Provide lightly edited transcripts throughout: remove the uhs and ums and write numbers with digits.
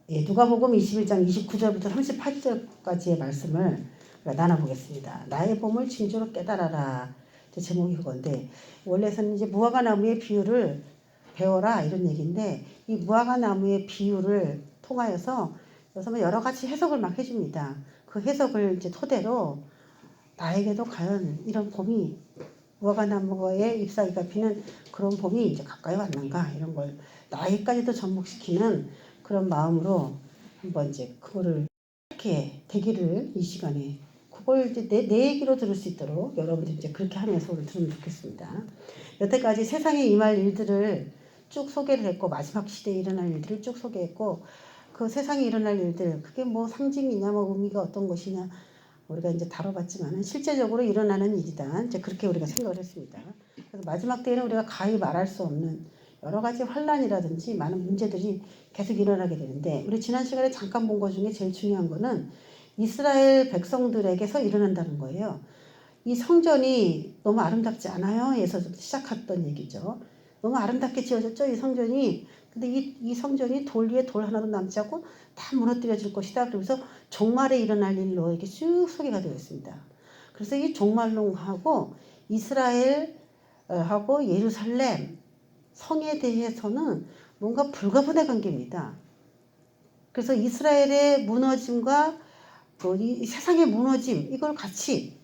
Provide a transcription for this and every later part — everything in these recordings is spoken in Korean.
예, 누가복음 21장 29절부터 38절까지의 말씀을 나눠보겠습니다. 나의 봄을 징조로 깨달아라. 제목이 그건데, 원래는 이제 무화과 나무의 비유를 배워라 이런 얘기인데, 이 무화과 나무의 비유를 통하여서 여러 가지 해석을 막 해줍니다. 그 해석을 이제 토대로 나에게도 과연 이런 봄이 무화과 나무에 잎사귀가 피는 그런 봄이 이제 가까이 왔는가 이런 걸 나에게까지도 접목시키는 그런 마음으로 한번 이제 그거를 이렇게 되기를 이 시간에 그걸 이제 내 얘기로 들을 수 있도록 여러분들 이제 그렇게 하면서 오늘 들으면 좋겠습니다. 여태까지 세상에 임할 일들을 쭉 소개를 했고 마지막 시대에 일어날 일들을 쭉 소개했고 그 세상에 일어날 일들 그게 뭐 상징이냐 뭐 의미가 어떤 것이냐 우리가 이제 다뤄봤지만 실제적으로 일어나는 일이다. 이제 그렇게 우리가 생각을 했습니다. 그래서 마지막 때에는 우리가 가히 말할 수 없는 여러 가지 환란이라든지 많은 문제들이 계속 일어나게 되는데 우리 지난 시간에 잠깐 본 것 중에 제일 중요한 거는 이스라엘 백성들에게서 일어난다는 거예요. 이 성전이 너무 아름답지 않아요? 에서 시작했던 얘기죠. 너무 아름답게 지어졌죠? 이 성전이. 근데 이 성전이 돌 위에 돌 하나도 남지 않고 다 무너뜨려질 것이다. 그러면서 종말에 일어날 일로 이렇게 쭉 소개가 되어 있습니다. 그래서 이 종말론하고 이스라엘하고 예루살렘 성에 대해서는 뭔가 불가분의 관계입니다. 그래서 이스라엘의 무너짐과 이 세상의 무너짐 이걸 같이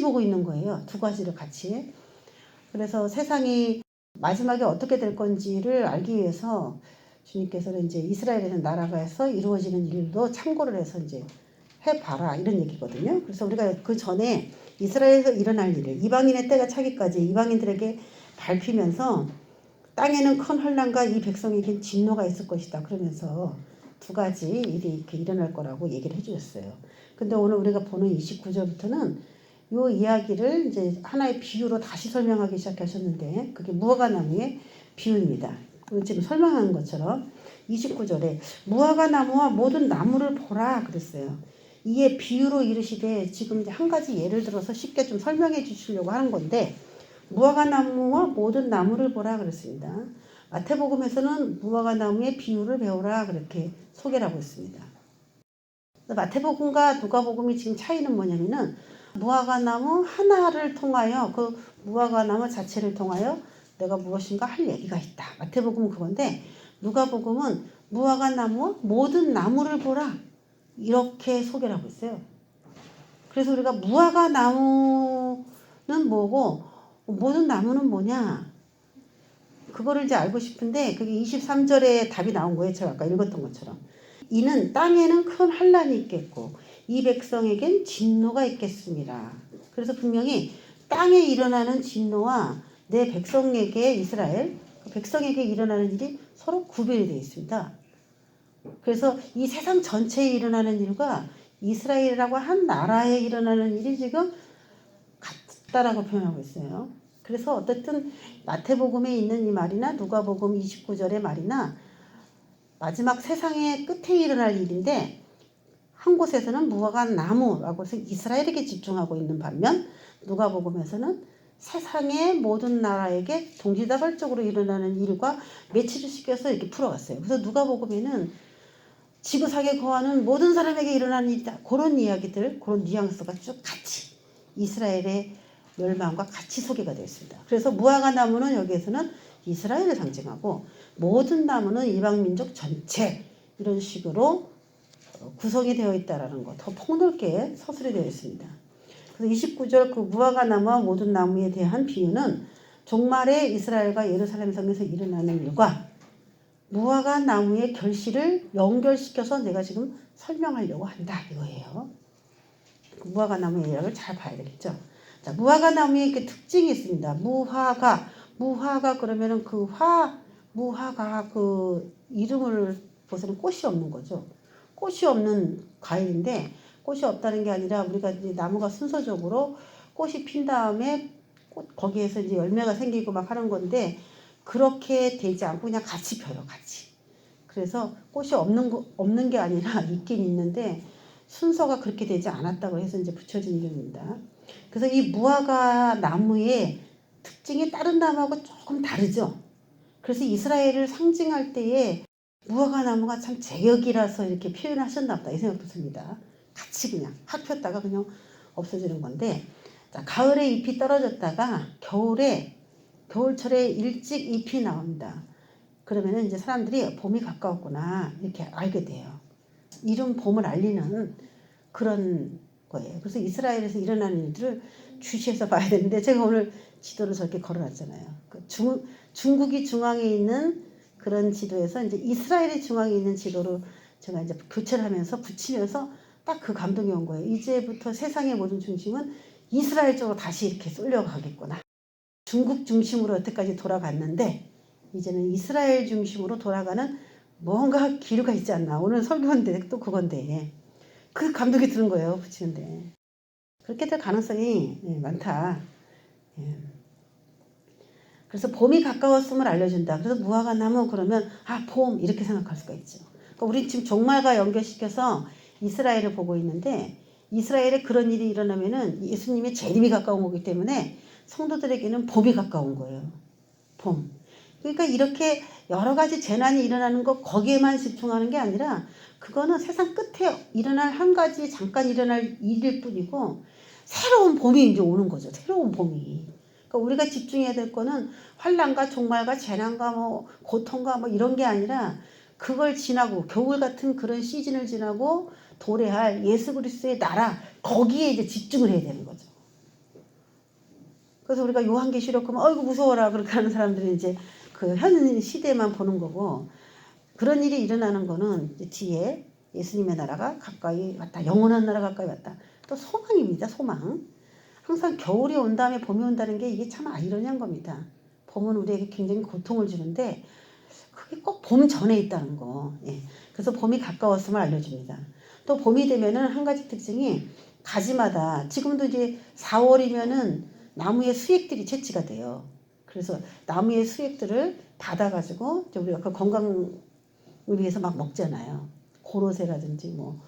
보고 있는 거예요. 두 가지를 같이. 그래서 세상이 마지막에 어떻게 될 건지를 알기 위해서 주님께서는 이제 이스라엘이라는 나라가에서 이루어지는 일도 참고를 해서 이제 해봐라 이런 얘기거든요. 그래서 우리가 그 전에 이스라엘에서 일어날 일을 이방인의 때가 차기까지 이방인들에게 밟히면서 땅에는 큰 환난과 이 백성에겐 진노가 있을 것이다. 그러면서 두 가지 일이 이렇게 일어날 거라고 얘기를 해주셨어요. 근데 오늘 우리가 보는 29절부터는 요 이야기를 이제 하나의 비유로 다시 설명하기 시작하셨는데 그게 무화과 나무의 비유입니다. 지금 설명하는 것처럼 29절에 무화과 나무와 모든 나무를 보라 그랬어요. 이에 비유로 이르시되 지금 이제 한 가지 예를 들어서 쉽게 좀 설명해 주시려고 하는 건데 무화과 나무와 모든 나무를 보라 그랬습니다. 마태복음에서는 무화과 나무의 비유를 배우라 그렇게 소개를 하고 있습니다. 마태복음과 누가복음이 지금 차이는 뭐냐면은 무화과 나무 하나를 통하여 그 무화과 나무 자체를 통하여 내가 무엇인가 할 얘기가 있다. 마태복음은 그건데 누가복음은 무화과 나무와 모든 나무를 보라 이렇게 소개를 하고 있어요. 그래서 우리가 무화과 나무는 뭐고 모든 나무는 뭐냐 그거를 이제 알고 싶은데 그게 23절에 답이 나온 거예요. 제가 아까 읽었던 것처럼 이는 땅에는 큰 환란이 있겠고 이 백성에겐 진노가 있겠습니다. 그래서 분명히 땅에 일어나는 진노와 내 백성에게 이스라엘 백성에게 일어나는 일이 서로 구별이 되어 있습니다. 그래서 이 세상 전체에 일어나는 일과 이스라엘이라고 한 나라에 일어나는 일이 지금 같다라고 표현하고 있어요. 그래서 어쨌든 마태복음에 있는 이 말이나 누가복음 29절의 말이나 마지막 세상의 끝에 일어날 일인데 한 곳에서는 무화과 나무라고 해서 이스라엘에게 집중하고 있는 반면 누가복음에서는 세상의 모든 나라에게 동시다발적으로 일어나는 일과 매치를 시켜서 이렇게 풀어갔어요. 그래서 누가복음에는 지구상에 거하는 모든 사람에게 일어나는 일이다. 그런 이야기들, 그런 뉘앙스가 쭉 같이 이스라엘의 멸망과 같이 소개가 되어 있습니다. 그래서 무화과 나무는 여기에서는 이스라엘을 상징하고 모든 나무는 이방민족 전체 이런 식으로 구성이 되어 있다라는 것, 더 폭넓게 서술이 되어 있습니다. 그래서 29절 그 무화과 나무와 모든 나무에 대한 비유는 종말에 이스라엘과 예루살렘 성에서 일어나는 일과 무화과 나무의 결실을 연결시켜서 내가 지금 설명하려고 한다 이거예요. 그 무화과 나무의 이야기를 잘 봐야 되겠죠. 자, 무화과 나무에 이렇게 특징이 있습니다. 무화과 그러면은 무화과 그 이름을 보서는 꽃이 없는 거죠. 꽃이 없는 과일인데 꽃이 없다는 게 아니라 우리가 이제 나무가 순서적으로 꽃이 핀 다음에 거기에서 이제 열매가 생기고 막 하는 건데 그렇게 되지 않고 그냥 같이 펴요, 같이. 그래서 꽃이 없는 게 아니라 있긴 있는데 순서가 그렇게 되지 않았다고 해서 이제 붙여진 이름입니다. 그래서 이 무화과 나무의 특징이 다른 나무하고 조금 다르죠. 그래서 이스라엘을 상징할 때에 무화과 나무가 참 제격이라서 이렇게 표현하셨나 보다 이 생각도 듭니다. 같이 그냥 확 폈다가 그냥 없어지는 건데, 자, 가을에 잎이 떨어졌다가 겨울철에 일찍 잎이 나옵니다. 그러면은 이제 사람들이 봄이 가까웠구나 이렇게 알게 돼요. 이른 봄을 알리는 그런 거예요. 그래서 이스라엘에서 일어나는 일들을 주시해서 봐야 되는데, 제가 오늘 지도를 저렇게 걸어놨잖아요. 중국이 중앙에 있는 그런 지도에서 이제 이스라엘이 중앙에 있는 지도로 제가 이제 교체를 하면서 붙이면서 딱 그 감동이 온 거예요. 이제부터 세상의 모든 중심은 이스라엘 쪽으로 다시 이렇게 쏠려가겠구나. 중국 중심으로 여태까지 돌아갔는데 이제는 이스라엘 중심으로 돌아가는 뭔가 기류가 있지 않나. 오늘 설교인데 또 그건데 그 감독이 드는 거예요. 붙이는데 그렇게 될 가능성이 많다. 그래서 봄이 가까웠음을 알려준다. 그래서 무화과 나무 그러면 봄 이렇게 생각할 수가 있죠. 그러니까 우리 지금 종말과 연결시켜서 이스라엘을 보고 있는데, 이스라엘에 그런 일이 일어나면은 예수님의 재림이 가까운 거기 때문에 성도들에게는 봄이 가까운 거예요. 봄. 그러니까 이렇게 여러 가지 재난이 일어나는 거 거기에만 집중하는 게 아니라 그거는 세상 끝에 일어날 한 가지 잠깐 일어날 일일 뿐이고 새로운 봄이 이제 오는 거죠. 새로운 봄이. 그러니까 우리가 집중해야 될 거는 환난과 종말과 재난과 뭐 고통과 뭐 이런 게 아니라 그걸 지나고 겨울 같은 그런 시즌을 지나고 도래할 예수 그리스도의 나라, 거기에 이제 집중을 해야 되는 거죠. 그래서 우리가 요한계시록 보면 어이구 무서워라 그렇게 하는 사람들이 이제 그 현 시대만 보는 거고, 그런 일이 일어나는 거는 이제 뒤에 예수님의 나라가 가까이 왔다. 영원한 나라 가까이 왔다. 또 소망입니다. 소망. 항상 겨울이 온 다음에 봄이 온다는 게 이게 참 아이러니한 겁니다. 봄은 우리에게 굉장히 고통을 주는데 그게 꼭 봄 전에 있다는 거. 그래서 봄이 가까웠음을 알려줍니다. 또 봄이 되면은 한 가지 특징이 가지마다, 지금도 이제 4월이면은 나무의 수액들이 채취가 돼요. 그래서 나무의 수액들을 받아가지고 우리가 그 건강을 위해서 막 먹잖아요. 고로쇠라든지 뭐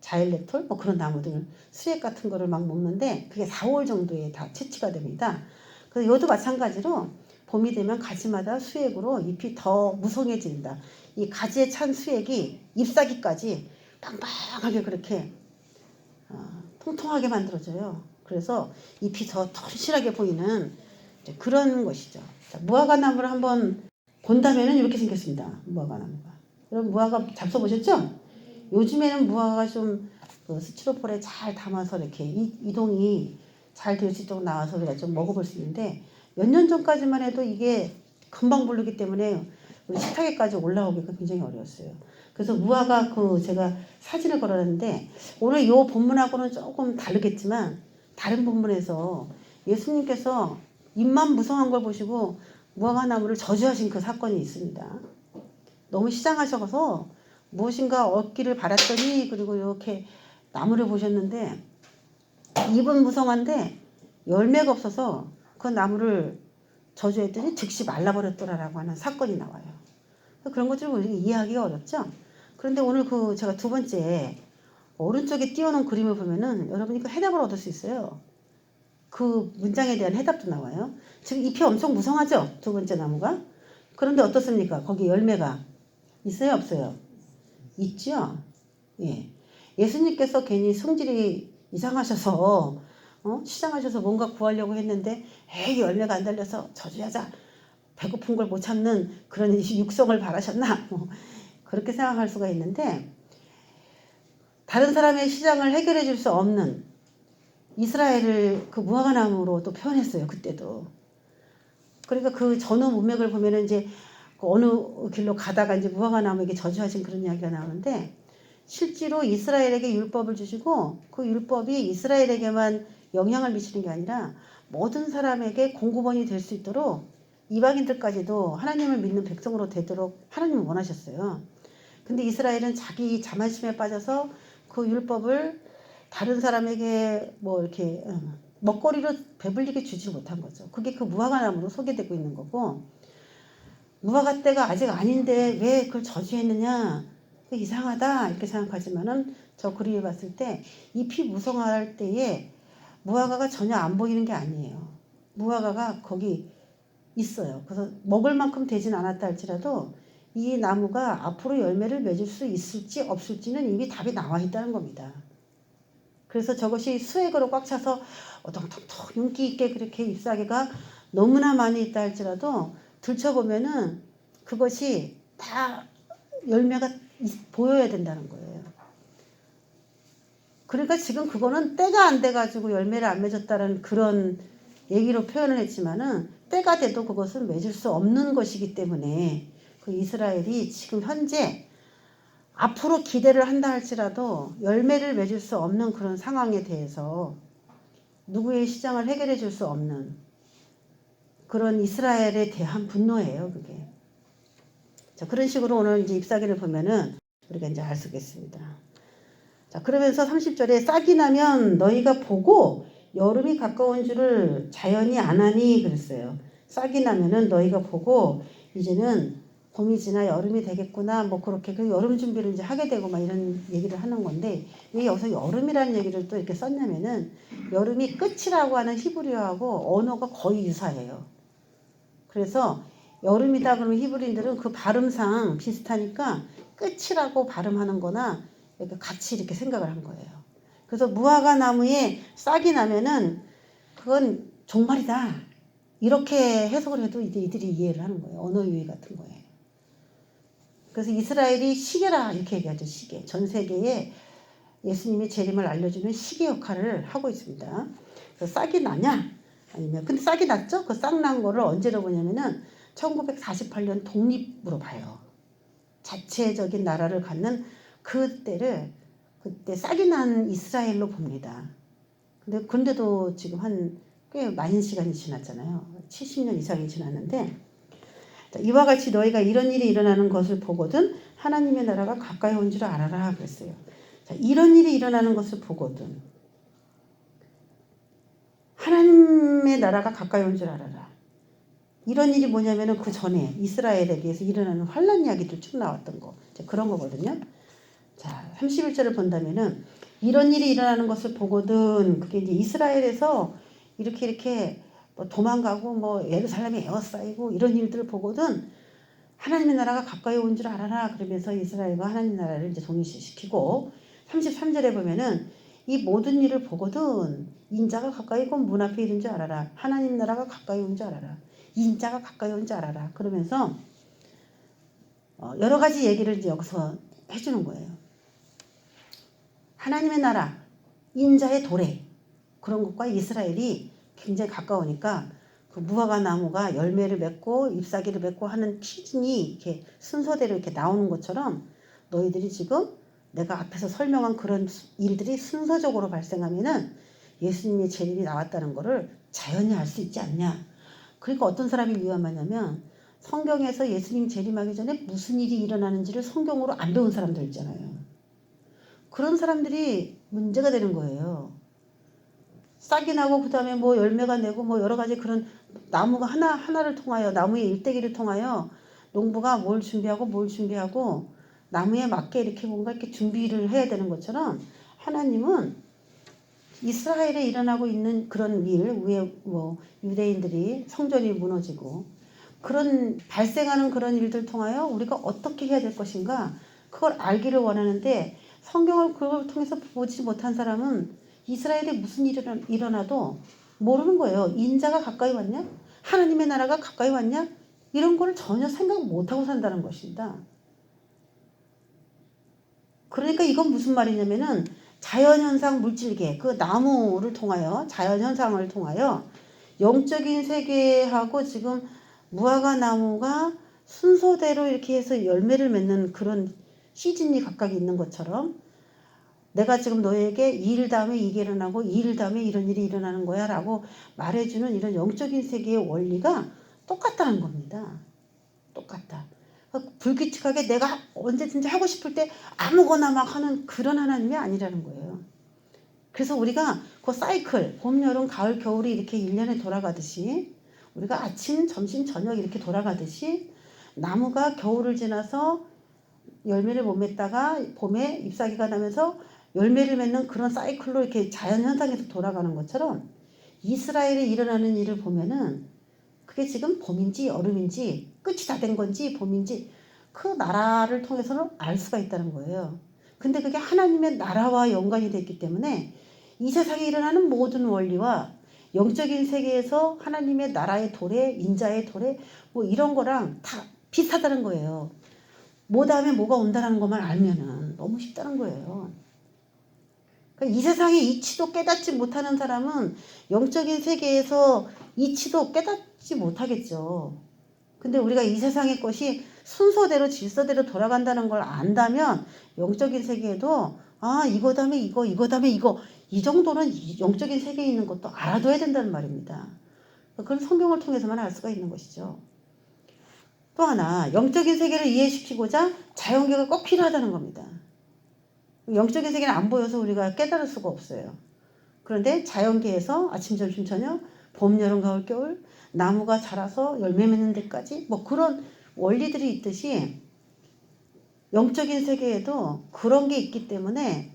자일렉톨 뭐 그런 나무들 수액 같은 거를 막 먹는데 그게 4월 정도에 다 채취가 됩니다. 그래서 이것도 마찬가지로 봄이 되면 가지마다 수액으로 잎이 더 무성해진다. 이 가지에 찬 수액이 잎사귀까지 빵빵하게 그렇게 통통하게 만들어져요. 그래서 잎이 더 털실하게 보이는 그런 것이죠. 자, 무화과 나무를 한번 본다면은 이렇게 생겼습니다. 무화과 나무가. 여러분 무화과 잡숴보셨죠? 요즘에는 무화과가 좀 스티로폼에 잘 담아서 이렇게 이동이 잘 될 수 있도록 나와서 우리가 좀 먹어볼 수 있는데, 몇 년 전까지만 해도 이게 금방 부르기 때문에 우리 식탁에까지 올라오기가 굉장히 어려웠어요. 그래서 무화과 제가 사진을 걸어놨는데, 오늘 이 본문하고는 조금 다르겠지만 다른 본문에서 예수님께서 잎만 무성한 걸 보시고 무화과 나무를 저주하신 그 사건이 있습니다. 너무 시장하셔서 무엇인가 얻기를 바랐더니, 그리고 이렇게 나무를 보셨는데 잎은 무성한데 열매가 없어서 그 나무를 저주했더니 즉시 말라버렸더라라고 하는 사건이 나와요. 그런 것들을 우리가 이해하기가 어렵죠. 그런데 오늘 제가 두 번째 오른쪽에 띄워놓은 그림을 보면은 여러분이 그 해답을 얻을 수 있어요. 그 문장에 대한 해답도 나와요. 지금 잎이 엄청 무성하죠? 두 번째 나무가. 그런데 어떻습니까? 거기 열매가 있어요? 없어요? 있죠? 예. 예수님께서 괜히 성질이 이상하셔서 시장하셔서 뭔가 구하려고 했는데 열매가 안 달려서 저주하자, 배고픈 걸 못 참는 그런 육성을 바라셨나? 그렇게 생각할 수가 있는데, 다른 사람의 시장을 해결해 줄 수 없는 이스라엘을 그 무화과 나무로 또 표현했어요. 그때도. 그러니까 그 전후 문맥을 보면은 이제 어느 길로 가다가 이제 무화과 나무에게 저주하신 그런 이야기가 나오는데, 실제로 이스라엘에게 율법을 주시고 그 율법이 이스라엘에게만 영향을 미치는 게 아니라 모든 사람에게 공급원이 될 수 있도록 이방인들까지도 하나님을 믿는 백성으로 되도록 하나님은 원하셨어요. 근데 이스라엘은 자기 자만심에 빠져서 그 율법을 다른 사람에게 뭐 이렇게 먹거리로 배불리게 주지 못한 거죠. 그게 그 무화과 나무로 소개되고 있는 거고, 무화과 때가 아직 아닌데 왜 그걸 저주했느냐, 이상하다 이렇게 생각하지만은, 저 그림을 봤을 때 잎이 무성할 때에 무화과가 전혀 안 보이는 게 아니에요. 무화과가 거기 있어요. 그래서 먹을 만큼 되진 않았다 할지라도 이 나무가 앞으로 열매를 맺을 수 있을지 없을지는 이미 답이 나와 있다는 겁니다. 그래서 저것이 수액으로 꽉 차서 어동통통 윤기 있게 그렇게 잎사귀가 너무나 많이 있다 할지라도 들춰보면은 그것이 다 열매가 보여야 된다는 거예요. 그러니까 지금 그거는 때가 안 돼가지고 열매를 안 맺었다는 그런 얘기로 표현을 했지만은 때가 돼도 그것은 맺을 수 없는 것이기 때문에 그 이스라엘이 지금 현재 앞으로 기대를 한다 할지라도 열매를 맺을 수 없는 그런 상황에 대해서 누구의 시장을 해결해 줄 수 없는 그런 이스라엘에 대한 분노예요, 그게. 자, 그런 식으로 오늘 이제 잎사귀를 보면은 우리가 이제 알 수 있겠습니다. 자, 그러면서 30절에 싹이 나면 너희가 보고 여름이 가까운 줄을 자연히 아나니 그랬어요. 싹이 나면은 너희가 보고 이제는 봄이 지나 여름이 되겠구나 뭐 그렇게 그 여름 준비를 이제 하게 되고 막 이런 얘기를 하는 건데 왜 여기서 여름이라는 얘기를 또 이렇게 썼냐면은 여름이 끝이라고 하는 히브리어하고 언어가 거의 유사해요. 그래서 여름이다 그러면 히브리인들은 그 발음상 비슷하니까 끝이라고 발음하는 거나 이렇게 같이 이렇게 생각을 한 거예요. 그래서 무화과 나무에 싹이 나면은 그건 종말이다. 이렇게 해석을 해도 이제 이들이 이해를 하는 거예요. 언어 유희 같은 거예요. 그래서 이스라엘이 시계라 이렇게 얘기하죠. 시계. 전 세계에 예수님의 재림을 알려주는 시계 역할을 하고 있습니다. 그래서 싹이 나냐? 아니면 근데 싹이 났죠? 그 싹 난 거를 언제로 보냐면은 1948년 독립으로 봐요. 자체적인 나라를 갖는 그때를 그때 싹이 난 이스라엘로 봅니다. 근데도 지금 한 꽤 많은 시간이 지났잖아요. 70년 이상이 지났는데 이와 같이 너희가 이런 일이 일어나는 것을 보거든 하나님의 나라가 가까이 온 줄 알아라 그랬어요. 자, 이런 일이 일어나는 것을 보거든 하나님의 나라가 가까이 온 줄 알아라. 이런 일이 뭐냐면은 그 전에 이스라엘에게서 일어나는 환란 이야기도 쭉 나왔던 거. 그런 거거든요. 자, 31절을 본다면은 이런 일이 일어나는 것을 보거든 그게 이제 이스라엘에서 이렇게 뭐 도망가고 뭐 예루살렘에 에워싸이고 이런 일들을 보거든 하나님의 나라가 가까이 온 줄 알아라. 그러면서 이스라엘과 하나님 나라를 이제 동일시키고 33절에 보면은 이 모든 일을 보거든 인자가 가까이 곧 문 앞에 이른 줄 알아라. 하나님 나라가 가까이 온 줄 알아라. 인자가 가까이 온 줄 알아라. 그러면서 여러 가지 얘기를 이제 여기서 해주는 거예요. 하나님의 나라, 인자의 도래 그런 것과 이스라엘이 굉장히 가까우니까 그 무화과 나무가 열매를 맺고 잎사귀를 맺고 하는 시즌이 이렇게 순서대로 이렇게 나오는 것처럼 너희들이 지금 내가 앞에서 설명한 그런 일들이 순서적으로 발생하면은 예수님의 재림이 나왔다는 거를 자연히 알 수 있지 않냐. 그러니까 어떤 사람이 위험하냐면 성경에서 예수님 재림하기 전에 무슨 일이 일어나는지를 성경으로 안 배운 사람들 있잖아요. 그런 사람들이 문제가 되는 거예요. 싹이 나고 그 다음에 뭐 열매가 내고 뭐 여러 가지 그런 나무가 하나를 통하여 나무의 일대기를 통하여 농부가 뭘 준비하고 나무에 맞게 이렇게 뭔가 이렇게 준비를 해야 되는 것처럼 하나님은 이스라엘에 일어나고 있는 그런 일 위에 뭐 유대인들이 성전이 무너지고 그런 발생하는 그런 일들 통하여 우리가 어떻게 해야 될 것인가 그걸 알기를 원하는데 성경을 그걸 통해서 보지 못한 사람은 이스라엘에 무슨 일이 일어나도 모르는 거예요. 인자가 가까이 왔냐? 하나님의 나라가 가까이 왔냐? 이런 걸 전혀 생각 못하고 산다는 것입니다. 그러니까 이건 무슨 말이냐면은 자연현상 물질계 그 나무를 통하여 자연현상을 통하여 영적인 세계하고 지금 무화과 나무가 순서대로 이렇게 해서 열매를 맺는 그런 시즌이 각각 있는 것처럼 내가 지금 너에게 이 일 다음에 이게 일어나고 이 일 다음에 이런 일이 일어나는 거야 라고 말해주는 이런 영적인 세계의 원리가 똑같다는 겁니다. 똑같다. 불규칙하게 내가 언제든지 하고 싶을 때 아무거나 막 하는 그런 하나님이 아니라는 거예요. 그래서 우리가 그 사이클 봄, 여름, 가을, 겨울이 이렇게 1년에 돌아가듯이 우리가 아침, 점심, 저녁 이렇게 돌아가듯이 나무가 겨울을 지나서 열매를 못 맺다가 봄에 잎사귀가 나면서 열매를 맺는 그런 사이클로 이렇게 자연현상에서 돌아가는 것처럼 이스라엘에 일어나는 일을 보면은 그게 지금 봄인지 여름인지 끝이 다 된 건지 봄인지 그 나라를 통해서는 알 수가 있다는 거예요. 근데 그게 하나님의 나라와 연관이 됐기 때문에 이 세상에 일어나는 모든 원리와 영적인 세계에서 하나님의 나라의 도래, 인자의 도래 뭐 이런 거랑 다 비슷하다는 거예요. 뭐 다음에 뭐가 온다는 것만 알면은 너무 쉽다는 거예요. 그러니까 이 세상의 이치도 깨닫지 못하는 사람은 영적인 세계에서 이치도 깨닫지 못하겠죠. 근데 우리가 이 세상의 것이 순서대로 질서대로 돌아간다는 걸 안다면 영적인 세계에도 이거 다음에 이거 다음에 이거 이 정도는 영적인 세계에 있는 것도 알아둬야 된다는 말입니다. 그건 성경을 통해서만 알 수가 있는 것이죠. 또 하나 영적인 세계를 이해시키고자 자연계가 꼭 필요하다는 겁니다. 영적인 세계는 안 보여서 우리가 깨달을 수가 없어요. 그런데 자연계에서 아침, 점심, 저녁, 봄, 여름, 가을, 겨울 나무가 자라서 열매 맺는 데까지 뭐 그런 원리들이 있듯이 영적인 세계에도 그런 게 있기 때문에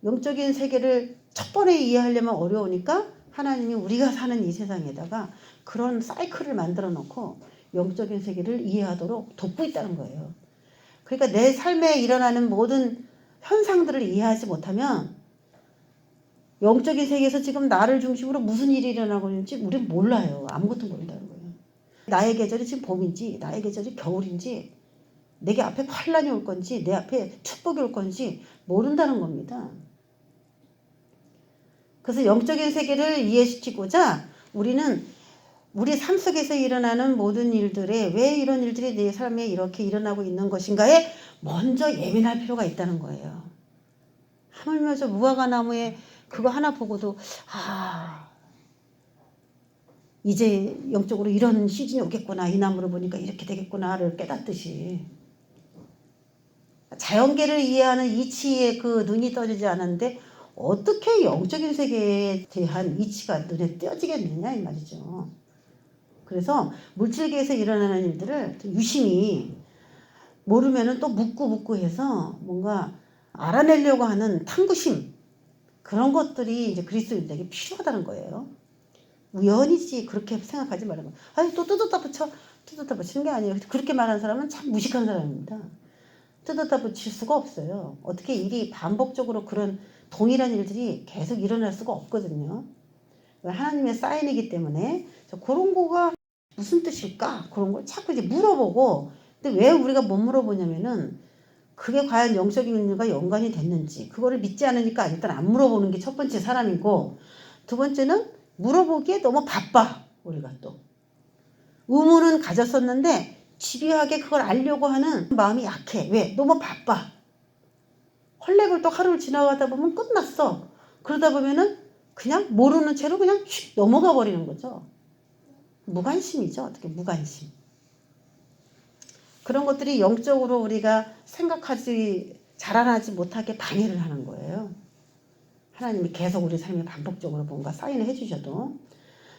영적인 세계를 첫 번에 이해하려면 어려우니까 하나님이 우리가 사는 이 세상에다가 그런 사이클을 만들어 놓고 영적인 세계를 이해하도록 돕고 있다는 거예요. 그러니까 내 삶에 일어나는 모든 현상들을 이해하지 못하면 영적인 세계에서 지금 나를 중심으로 무슨 일이 일어나고 있는지 우리는 몰라요. 아무것도 모른다는 거예요. 나의 계절이 지금 봄인지 나의 계절이 겨울인지 내게 앞에 환란이 올 건지 내 앞에 축복이 올 건지 모른다는 겁니다. 그래서 영적인 세계를 이해시키고자 우리는 우리 삶 속에서 일어나는 모든 일들에 왜 이런 일들이 내 삶에 이렇게 일어나고 있는 것인가에 먼저 예민할 필요가 있다는 거예요. 하물며 저 무화과 나무에 그거 하나 보고도 이제 영적으로 이런 시즌이 오겠구나. 이 나무를 보니까 이렇게 되겠구나를 깨닫듯이 자연계를 이해하는 이치에 그 눈이 떠지지 않았는데 어떻게 영적인 세계에 대한 이치가 눈에 띄어지겠느냐 이 말이죠. 그래서 물질계에서 일어나는 일들을 유심히 모르면은 또 묻고 해서 뭔가 알아내려고 하는 탐구심 그런 것들이 이제 그리스도인들에게 필요하다는 거예요. 우연이지 그렇게 생각하지 말라고. 또 뜯었다 붙이는 게 아니에요. 그렇게 말하는 사람은 참 무식한 사람입니다. 뜯었다 붙일 수가 없어요. 어떻게 일이 반복적으로 그런 동일한 일들이 계속 일어날 수가 없거든요. 하나님의 사인이기 때문에 그런 거가 무슨 뜻일까? 그런 걸 자꾸 이제 물어보고 근데 왜 우리가 못 물어보냐면은 그게 과연 영적인 일과 연관이 됐는지 그거를 믿지 않으니까 일단 안 물어보는 게 첫 번째 사람이고 두 번째는 물어보기에 너무 바빠 우리가 또 의문은 가졌었는데 집요하게 그걸 알려고 하는 마음이 약해. 왜? 너무 바빠. 헐레벌떡 하루를 지나가다 보면 끝났어. 그러다 보면은 그냥 모르는 채로 그냥 휙 넘어가 버리는 거죠. 무관심이죠. 어떻게 무관심. 그런 것들이 영적으로 우리가 생각하지 자라나지 못하게 방해를 하는 거예요. 하나님이 계속 우리 삶에 반복적으로 뭔가 사인을 해주셔도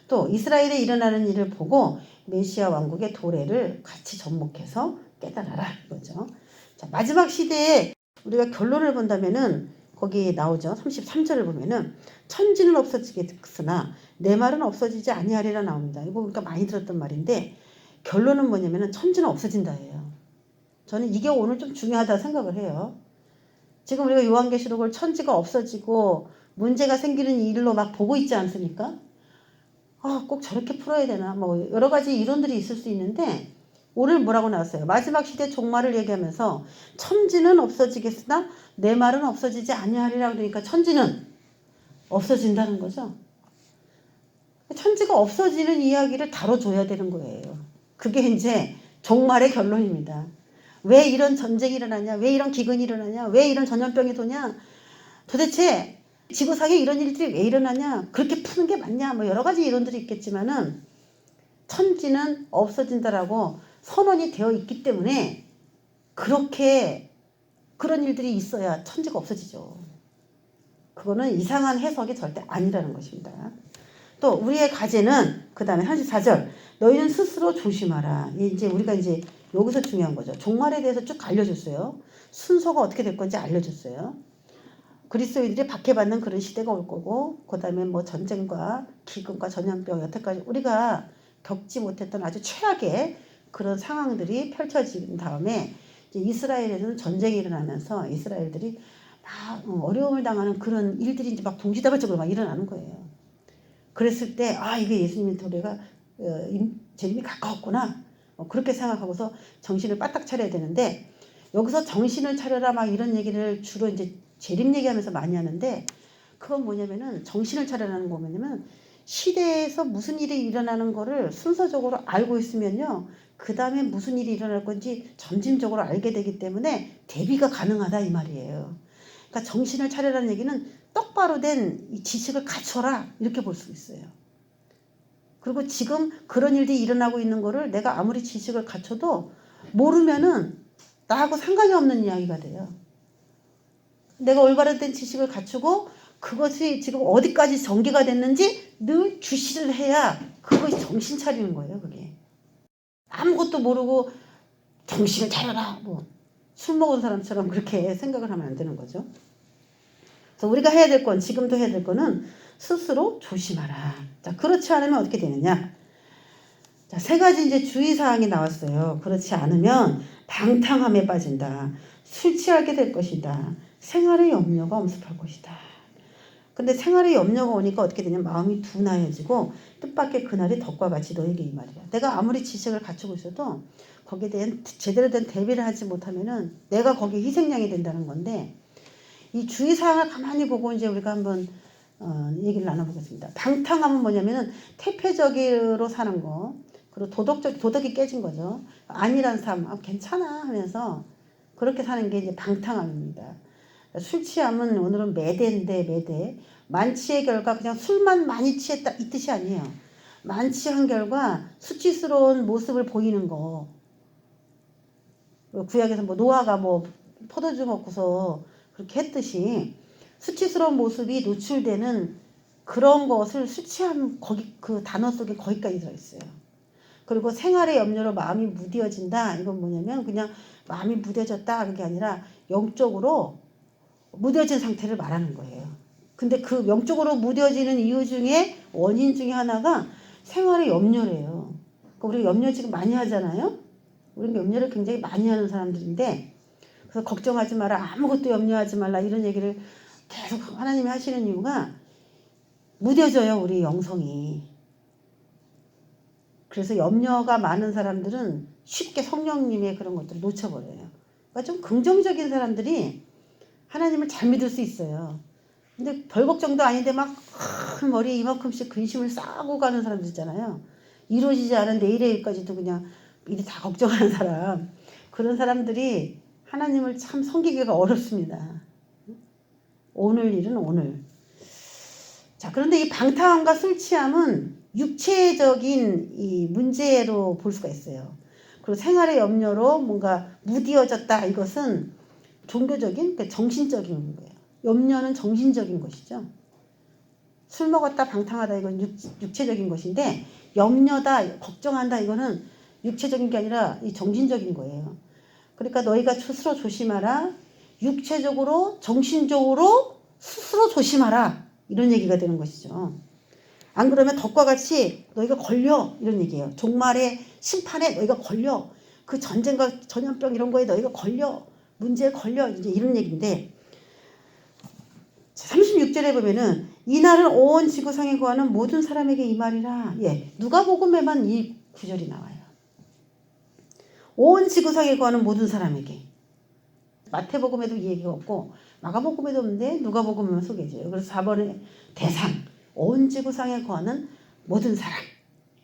또 이스라엘에 일어나는 일을 보고 메시아 왕국의 도래를 같이 접목해서 깨달아라 이거죠. 자, 마지막 시대에 우리가 결론을 본다면은 거기 나오죠. 33절을 보면은 천지는 없어지겠으나 내 말은 없어지지 아니하리라 나옵니다. 이거 보니까 많이 들었던 말인데 결론은 뭐냐면은 천지는 없어진다예요. 저는 이게 오늘 좀 중요하다 생각을 해요. 지금 우리가 요한계시록을 천지가 없어지고 문제가 생기는 일로 막 보고 있지 않습니까? 꼭 저렇게 풀어야 되나 뭐 여러 가지 이론들이 있을 수 있는데 오늘 뭐라고 나왔어요? 마지막 시대 종말을 얘기하면서 천지는 없어지겠으나 내 말은 없어지지 아니하리라 그러니까 천지는 없어진다는 거죠. 천지가 없어지는 이야기를 다뤄줘야 되는 거예요. 그게 이제 종말의 결론입니다. 왜 이런 전쟁이 일어나냐? 왜 이런 기근이 일어나냐? 왜 이런 전염병이 도냐? 도대체 지구상에 이런 일들이 왜 일어나냐? 그렇게 푸는 게 맞냐? 뭐 여러 가지 이론들이 있겠지만은 천지는 없어진다라고 선언이 되어 있기 때문에 그렇게 그런 일들이 있어야 천지가 없어지죠. 그거는 이상한 해석이 절대 아니라는 것입니다. 또 우리의 과제는 그 다음에 34절 너희는 스스로 조심하라. 이제 우리가 이제 여기서 중요한 거죠. 종말에 대해서 쭉 알려줬어요. 순서가 어떻게 될 건지 알려줬어요. 그리스도인들이 박해받는 그런 시대가 올 거고 그 다음에 뭐 전쟁과 기근과 전염병 여태까지 우리가 겪지 못했던 아주 최악의 그런 상황들이 펼쳐진 다음에 이제 이스라엘에서는 전쟁이 일어나면서 이스라엘들이 막 어려움을 당하는 그런 일들이 이제 막 동시다발적으로 막 일어나는 거예요. 그랬을 때 이게 예수님의 도래가 재림이 가까웠구나. 그렇게 생각하고서 정신을 바짝 차려야 되는데 여기서 정신을 차려라 막 이런 얘기를 주로 이제 재림 얘기하면서 많이 하는데 그건 뭐냐면은 정신을 차려라는 거 뭐냐면 시대에서 무슨 일이 일어나는 거를 순서적으로 알고 있으면요. 그 다음에 무슨 일이 일어날 건지 점진적으로 알게 되기 때문에 대비가 가능하다 이 말이에요. 그러니까 정신을 차려라는 얘기는 똑바로 된 이 지식을 갖춰라 이렇게 볼 수 있어요. 그리고 지금 그런 일들이 일어나고 있는 거를 내가 아무리 지식을 갖춰도 모르면은 나하고 상관이 없는 이야기가 돼요. 내가 올바른 지식을 갖추고 그것이 지금 어디까지 전개가 됐는지 늘 주시를 해야 그것이 정신 차리는 거예요. 그게 아무것도 모르고 정신을 차려라 술 먹은 사람처럼 그렇게 생각을 하면 안 되는 거죠. 그래서 우리가 해야 될 건 지금도 해야 될 거는 스스로 조심하라. 자, 그렇지 않으면 어떻게 되느냐? 자, 세 가지 이제 주의사항이 나왔어요. 그렇지 않으면 방탕함에 빠진다. 술 취하게 될 것이다. 생활의 염려가 엄습할 것이다. 근데 생활의 염려가 오니까 어떻게 되냐? 마음이 둔하여지고 뜻밖의 그날이 덕과 같이 너에게 이 말이야. 내가 아무리 지식을 갖추고 있어도 거기에 대한 제대로 된 대비를 하지 못하면은 내가 거기에 희생양이 된다는 건데 이 주의사항을 가만히 보고 이제 우리가 한번 얘기를 나눠보겠습니다. 방탕함은 뭐냐면은 태폐적으로 사는 거, 그리고 도덕이 깨진 거죠. 안일한 삶, 괜찮아 하면서 그렇게 사는 게 이제 방탕함입니다. 술 취함은 오늘은 매대인데 매대. 만취의 결과 그냥 술만 많이 취했다 이 뜻이 아니에요. 만취한 결과 수치스러운 모습을 보이는 거. 구약에서 노아가 포도주 먹고서 그렇게 했듯이 수치스러운 모습이 노출되는 그런 것을 수치함 거기 그 단어 속에 거기까지 들어있어요. 그리고 생활의 염려로 마음이 무뎌진다. 이건 뭐냐면 그냥 마음이 무뎌졌다 그게 아니라 영적으로 무뎌진 상태를 말하는 거예요. 근데 그 영적으로 무뎌지는 이유 중에 원인 중에 하나가 생활의 염려래요. 그러니까 우리가 염려 지금 많이 하잖아요. 우리는 염려를 굉장히 많이 하는 사람들인데 그래서 걱정하지 마라. 아무것도 염려하지 말라. 이런 얘기를 계속 하나님이 하시는 이유가 무뎌져요. 우리 영성이. 그래서 염려가 많은 사람들은 쉽게 성령님의 그런 것들을 놓쳐버려요. 그러니까 좀 긍정적인 사람들이 하나님을 잘 믿을 수 있어요. 근데 별 걱정도 아닌데 막 큰 머리에 이만큼씩 근심을 싸고 가는 사람들 있잖아요. 이루어지지 않은 내일의 일까지도 그냥 일이 다 걱정하는 사람. 그런 사람들이 하나님을 참 섬기기가 어렵습니다. 오늘 일은 오늘. 자, 그런데 이 방탕함과 술 취함은 육체적인 이 문제로 볼 수가 있어요. 그리고 생활의 염려로 뭔가 무디어졌다. 이것은 종교적인, 그러니까 정신적인 거예요. 염려는 정신적인 것이죠. 술 먹었다, 방탕하다, 이건 육체적인 것인데, 염려다, 걱정한다, 이거는 육체적인 게 아니라 이 정신적인 거예요. 그러니까 너희가 스스로 조심하라. 육체적으로, 정신적으로 스스로 조심하라. 이런 얘기가 되는 것이죠. 안 그러면 덕과 같이 너희가 걸려. 이런 얘기예요. 종말의 심판에 너희가 걸려. 그 전쟁과 전염병 이런 거에 너희가 걸려. 문제에 걸려. 이제 이런 얘기인데 36절에 보면은 이날은 온 지구상에 거하는 모든 사람에게 이 말이라. 누가복음에만 이 구절이 나와요. 온 지구상에 거하는 모든 사람에게. 마태복음에도 이 얘기가 없고 마가복음에도 없는데 누가복음에만 소개해줘요. 그래서 4번에 대상, 온 지구상에 거하는 모든 사람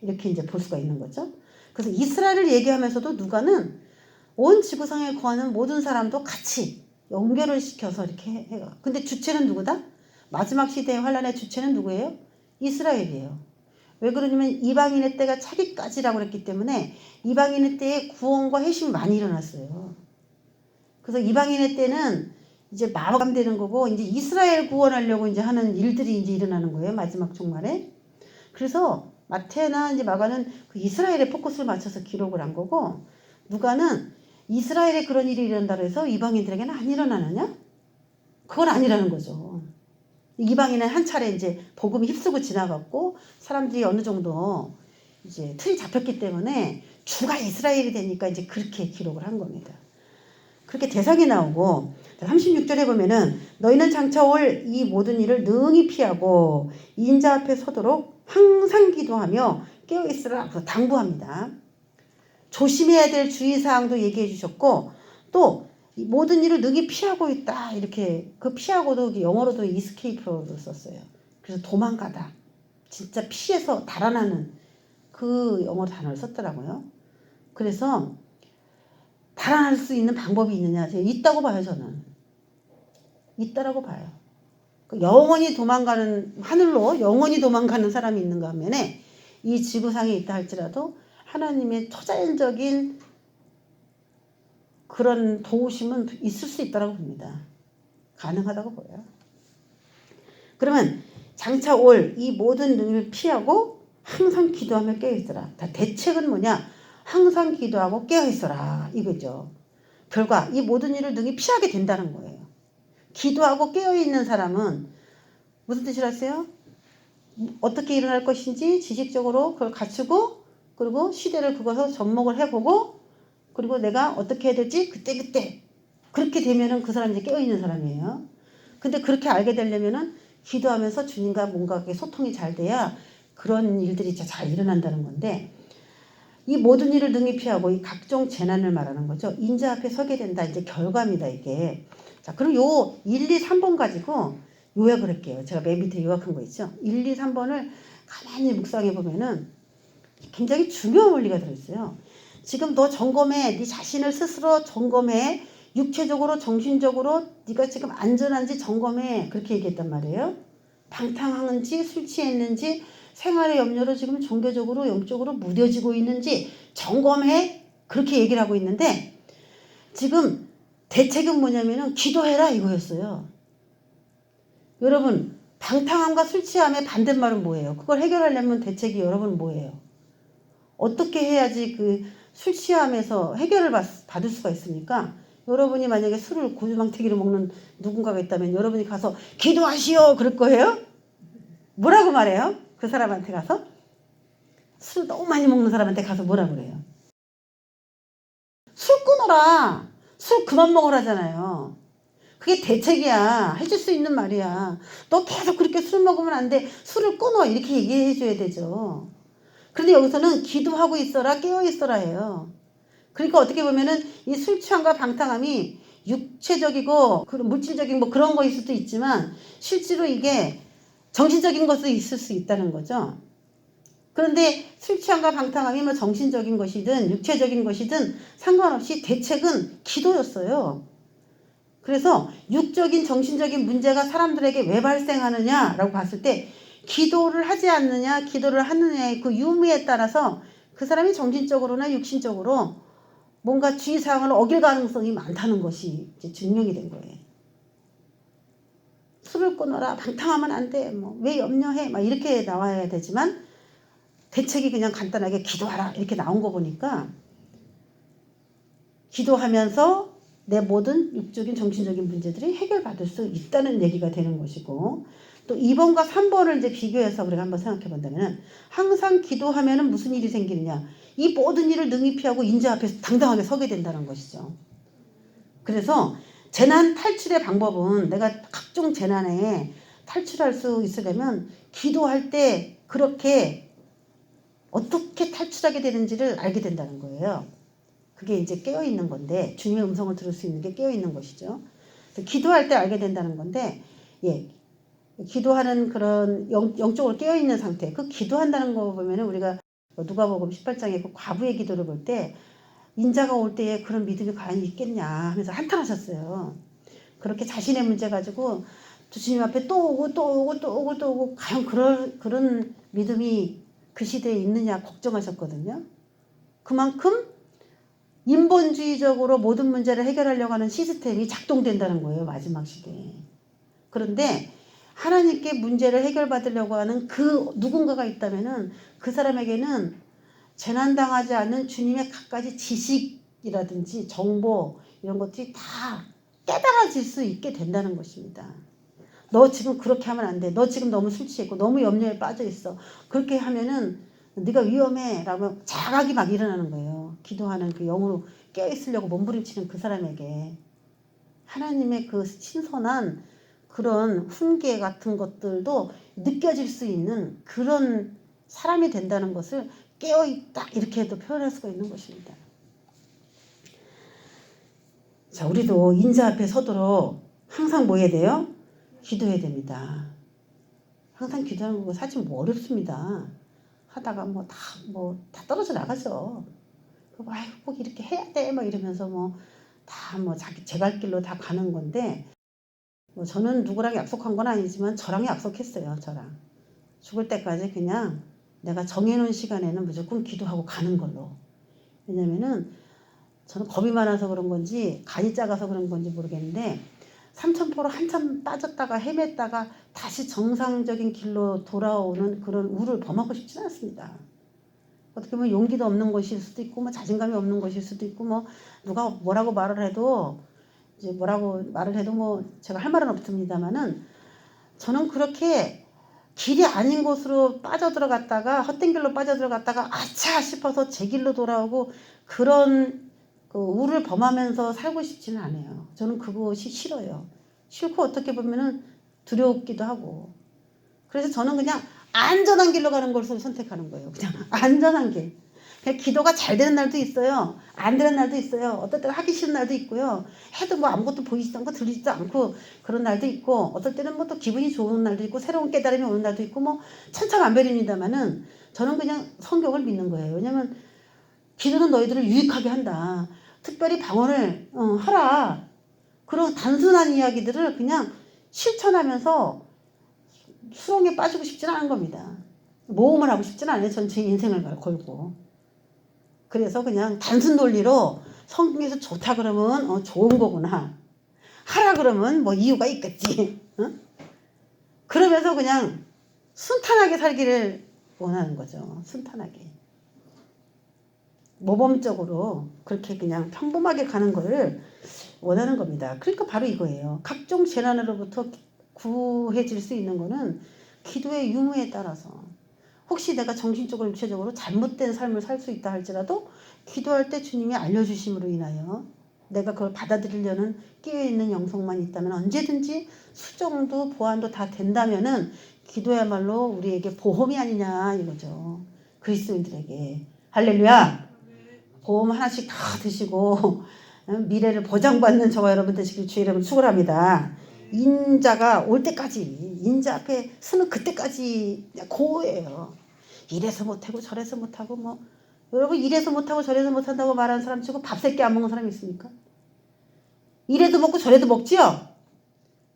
이렇게 이제 볼 수가 있는 거죠. 그래서 이스라엘을 얘기하면서도 누가는 온 지구상에 거하는 모든 사람도 같이 연결을 시켜서 이렇게 해요. 근데 주체는 누구다? 마지막 시대의 환란의 주체는 누구예요? 이스라엘이에요. 왜 그러냐면 이방인의 때가 차기까지라고 그랬기 때문에 이방인의 때에 구원과 회심이 많이 일어났어요. 그래서 이방인의 때는 이제 마감되는 거고 이제 이스라엘 구원하려고 이제 하는 일들이 이제 일어나는 거예요. 마지막 종말에. 그래서 마태나 이제 마가는 그 이스라엘에 포커스를 맞춰서 기록을 한 거고 누가는 이스라엘에 그런 일이 일어난다고 해서 이방인들에게는 안 일어나느냐? 그건 아니라는 거죠. 이방인은 한 차례 이제 복음이 휩쓰고 지나갔고 사람들이 어느 정도 이제 틀이 잡혔기 때문에 주가 이스라엘이 되니까 이제 그렇게 기록을 한 겁니다. 그렇게 대상이 나오고 36절에 보면은 너희는 장차 올 이 모든 일을 능히 피하고 인자 앞에 서도록 항상 기도하며 깨어있으라 당부합니다. 조심해야 될 주의사항도 얘기해 주셨고 또 모든 일을 능히 피하고 있다 이렇게 그 피하고도 영어로도 escape로 썼어요. 그래서 도망가다 진짜 피해서 달아나는 그 영어 단어를 썼더라고요. 그래서 달아날 수 있는 방법이 있느냐 있다고 봐요. 저는 있다라고 봐요. 영원히 도망가는 하늘로 영원히 도망가는 사람이 있는가 하면에 이 지구상에 있다 할지라도 하나님의 초자연적인 그런 도우심은 있을 수 있다고 봅니다. 가능하다고 보여요. 그러면 장차 올 이 모든 일을 피하고 항상 기도하며 깨어있어라. 대책은 뭐냐? 항상 기도하고 깨어있어라 이거죠. 결과 이 모든 일을 능히 피하게 된다는 거예요. 기도하고 깨어있는 사람은 무슨 뜻을 아세요? 어떻게 일어날 것인지 지식적으로 그걸 갖추고 그리고 시대를 그것을 접목을 해보고 그리고 내가 어떻게 해야 될지 그때그때 그렇게 되면은 그 사람이 이제 깨어있는 사람이에요. 근데 그렇게 알게 되려면은 기도하면서 주님과 뭔가 소통이 잘 돼야 그런 일들이 잘 일어난다는 건데 이 모든 일을 능히 피하고 이 각종 재난을 말하는 거죠. 인자 앞에 서게 된다. 이제 결과입니다, 이게. 자, 그럼 요 1, 2, 3번 가지고 요약을 할게요. 제가 맨 밑에 요약한 거 있죠. 1, 2, 3번을 가만히 묵상해 보면은 굉장히 중요한 원리가 들어있어요. 지금 너 점검해. 네 자신을 스스로 점검해. 육체적으로 정신적으로 네가 지금 안전한지 점검해. 그렇게 얘기했단 말이에요. 방탕한지 술 취했는지 생활의 염려로 지금 종교적으로 영적으로 무뎌지고 있는지 점검해. 그렇게 얘기를 하고 있는데 지금 대책은 뭐냐면은 기도해라 이거였어요. 여러분 방탕함과 술 취함의 반대말은 뭐예요? 그걸 해결하려면 대책이 여러분 뭐예요? 어떻게 해야지 그 술 취함에서 해결을 받을 수가 있습니까? 여러분이 만약에 술을 고주망태기로 먹는 누군가가 있다면 여러분이 가서 기도하시오 그럴 거예요? 뭐라고 말해요? 그 사람한테 가서? 술 너무 많이 먹는 사람한테 가서 뭐라고 그래요? 술 끊어라. 술 그만 먹으라잖아요. 그게 대책이야. 해줄 수 있는 말이야. 너 계속 그렇게 술 먹으면 안 돼. 술을 끊어. 이렇게 얘기해 줘야 되죠. 그런데 여기서는 기도하고 있어라, 깨어 있어라 해요. 그러니까 어떻게 보면은 이 술 취함과 방탕함이 육체적이고 물질적인 뭐 그런 거일 수도 있지만 실제로 이게 정신적인 것도 있을 수 있다는 거죠. 그런데 술 취함과 방탕함이 뭐 정신적인 것이든 육체적인 것이든 상관없이 대책은 기도였어요. 그래서 육적인 정신적인 문제가 사람들에게 왜 발생하느냐라고 봤을 때 기도를 하지 않느냐 기도를 하느냐의 그 유무에 따라서 그 사람이 정신적으로나 육신적으로 뭔가 주의사항을 어길 가능성이 많다는 것이 이제 증명이 된 거예요. 술을 끊어라 방탕하면 안 돼 뭐 왜 염려해 막 이렇게 나와야 되지만 대책이 그냥 간단하게 기도하라 이렇게 나온 거 보니까 기도하면서 내 모든 육적인 정신적인 문제들이 해결받을 수 있다는 얘기가 되는 것이고 또 2번과 3번을 이제 비교해서 우리가 한번 생각해 본다면 항상 기도하면은 무슨 일이 생기느냐 이 모든 일을 능히 피하고 인자 앞에 당당하게 서게 된다는 것이죠. 그래서 재난 탈출의 방법은 내가 각종 재난에 탈출할 수 있으려면 기도할 때 그렇게 어떻게 탈출하게 되는지를 알게 된다는 거예요. 그게 이제 깨어있는 건데 주님의 음성을 들을 수 있는 게 깨어있는 것이죠. 기도할 때 알게 된다는 건데 예, 기도하는 그런 영적으로 깨어있는 상태 그 기도한다는 거 보면은 우리가 누가복음 18장에 그 과부의 기도를 볼 때 인자가 올 때에 그런 믿음이 과연 있겠냐 하면서 한탄하셨어요. 그렇게 자신의 문제 가지고 주님 앞에 또 오고 또 오고 또 오고 또 오고 과연 그런 믿음이 그 시대에 있느냐 걱정하셨거든요. 그만큼 인본주의적으로 모든 문제를 해결하려고 하는 시스템이 작동된다는 거예요. 마지막 시대에. 그런데 하나님께 문제를 해결받으려고 하는 그 누군가가 있다면은 그 사람에게는 재난당하지 않는 주님의 갖가지 지식이라든지 정보 이런 것들이 다 깨달아질 수 있게 된다는 것입니다. 너 지금 그렇게 하면 안 돼. 너 지금 너무 술 취했고 너무 염려에 빠져 있어. 그렇게 하면은 네가 위험해 라고 자각이 막 일어나는 거예요. 기도하는 그 영으로 깨어있으려고 몸부림치는 그 사람에게 하나님의 그 신선한 그런 훈계 같은 것들도 느껴질 수 있는 그런 사람이 된다는 것을 깨어있다 이렇게 해도 표현할 수가 있는 것입니다. 자, 우리도 인자 앞에 서도록 항상 뭐 해야 돼요? 기도해야 됩니다. 항상 기도하는 거 사실 뭐 어렵습니다. 하다가 다 떨어져 나가죠. 아이고 꼭 이렇게 해야 돼 막 이러면서 자기 제 갈 길로 다 가는 건데 저는 누구랑 약속한 건 아니지만 저랑 약속했어요. 저랑 죽을 때까지 그냥 내가 정해놓은 시간에는 무조건 기도하고 가는 걸로. 왜냐면은 저는 겁이 많아서 그런 건지 간이 작아서 그런 건지 모르겠는데 삼천포로 한참 빠졌다가 헤맸다가 다시 정상적인 길로 돌아오는 그런 우를 범하고 싶지는 않습니다. 어떻게 보면 용기도 없는 것일 수도 있고 자신감이 없는 것일 수도 있고 누가 뭐라고 말을 해도 제가 할 말은 없습니다만은 저는 그렇게 길이 아닌 곳으로 빠져들어갔다가 헛된 길로 빠져들어갔다가 아차 싶어서 제 길로 돌아오고 그런 그 우를 범하면서 살고 싶지는 않아요. 저는 그것이 싫어요. 싫고 어떻게 보면은 두렵기도 하고. 그래서 저는 그냥 안전한 길로 가는 것을 선택하는 거예요. 그냥 안전한 길. 그냥 기도가 잘 되는 날도 있어요. 안 되는 날도 있어요. 어떨 때는 하기 싫은 날도 있고요. 해도 아무것도 보이지도 않고 들리지도 않고 그런 날도 있고 어떨 때는 또 기분이 좋은 날도 있고 새로운 깨달음이 오는 날도 있고 천차만별입니다만은 저는 그냥 성경을 믿는 거예요. 왜냐면 기도는 너희들을 유익하게 한다. 특별히 방언을 하라. 그런 단순한 이야기들을 그냥 실천하면서 수렁에 빠지고 싶지는 않은 겁니다. 모험을 하고 싶지는 않아요. 전 제 인생을 걸고. 그래서 그냥 단순 논리로 성경에서 좋다 그러면 좋은 거구나. 하라 그러면 이유가 있겠지. 그러면서 그냥 순탄하게 살기를 원하는 거죠. 순탄하게. 모범적으로 그렇게 그냥 평범하게 가는 거를 원하는 겁니다. 그러니까 바로 이거예요. 각종 재난으로부터 구해질 수 있는 거는 기도의 유무에 따라서 혹시 내가 정신적으로 육체적으로 잘못된 삶을 살 수 있다 할지라도 기도할 때 주님이 알려주심으로 인하여 내가 그걸 받아들이려는 끼어있는 영성만 있다면 언제든지 수정도 보완도 다 된다면은 기도야말로 우리에게 보험이 아니냐 이거죠. 그리스도인들에게. 할렐루야. 보험 하나씩 다 드시고 미래를 보장받는 저와 여러분 되시길 주의 이름으로 축원합니다. 인자가 올 때까지 인자 앞에 서는 그때까지 고예요. 이래서 못하고 저래서 못하고 여러분 이래서 못하고 저래서 못한다고 말하는 사람 치고 밥 세 끼 안 먹는 사람 있습니까? 이래도 먹고 저래도 먹지요.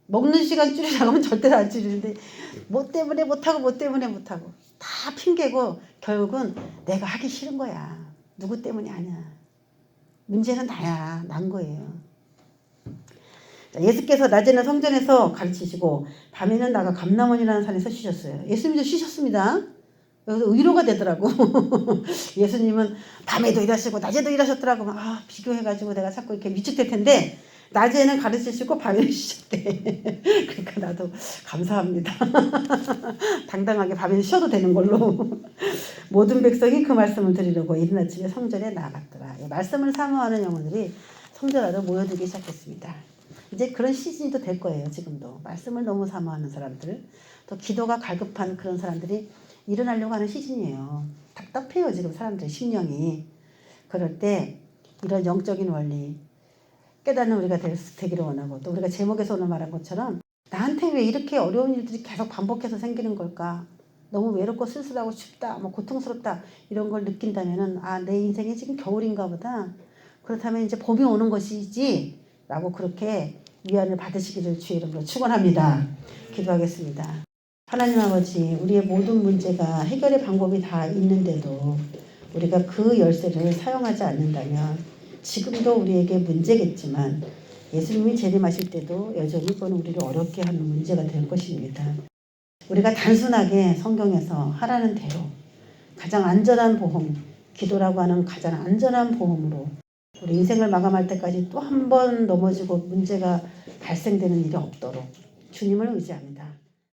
먹는 시간 줄이라고 하면 절대로 안 줄이는데 뭐 때문에 못하고 다 핑계고 결국은 내가 하기 싫은 거야. 누구 때문이 아니야. 문제는 나야. 난 거예요. 예수께서 낮에는 성전에서 가르치시고 밤에는 나가 감람원이라는 산에서 쉬셨어요. 예수님도 쉬셨습니다. 여기서 의로가 되더라고. 예수님은 밤에도 일하시고 낮에도 일하셨더라고. 비교해가지고 내가 자꾸 이렇게 위축될 텐데 낮에는 가르치시고 밤에는 쉬셨대. 그러니까 나도 감사합니다. 당당하게 밤에는 쉬어도 되는 걸로. 모든 백성이 그 말씀을 들으려고 이른 아침에 성전에 나갔더라. 말씀을 사모하는 영혼들이 성전으로 모여들기 시작했습니다. 이제 그런 시즌이 또 될 거예요. 지금도 말씀을 너무 사모하는 사람들, 또 기도가 갈급한 그런 사람들이 일어나려고 하는 시즌이에요. 답답해요. 지금 사람들의 심령이. 그럴 때 이런 영적인 원리 깨닫는 우리가 되기를 원하고, 또 우리가 제목에서 오늘 말한 것처럼 나한테 왜 이렇게 어려운 일들이 계속 반복해서 생기는 걸까? 너무 외롭고 쓸쓸하고 춥다, 고통스럽다 이런 걸 느낀다면은 내 인생이 지금 겨울인가 보다. 그렇다면 이제 봄이 오는 것이지 라고 그렇게 위안을 받으시기를 주의 이름으로 축원합니다. 기도하겠습니다. 하나님 아버지, 우리의 모든 문제가 해결의 방법이 다 있는데도 우리가 그 열쇠를 사용하지 않는다면 지금도 우리에게 문제겠지만 예수님이 재림하실 때도 여전히 그건 우리를 어렵게 하는 문제가 될 것입니다. 우리가 단순하게 성경에서 하라는 대로 가장 안전한 보험, 기도라고 하는 가장 안전한 보험으로 우리 인생을 마감할 때까지 또 한 번 넘어지고 문제가 발생되는 일이 없도록 주님을 의지합니다.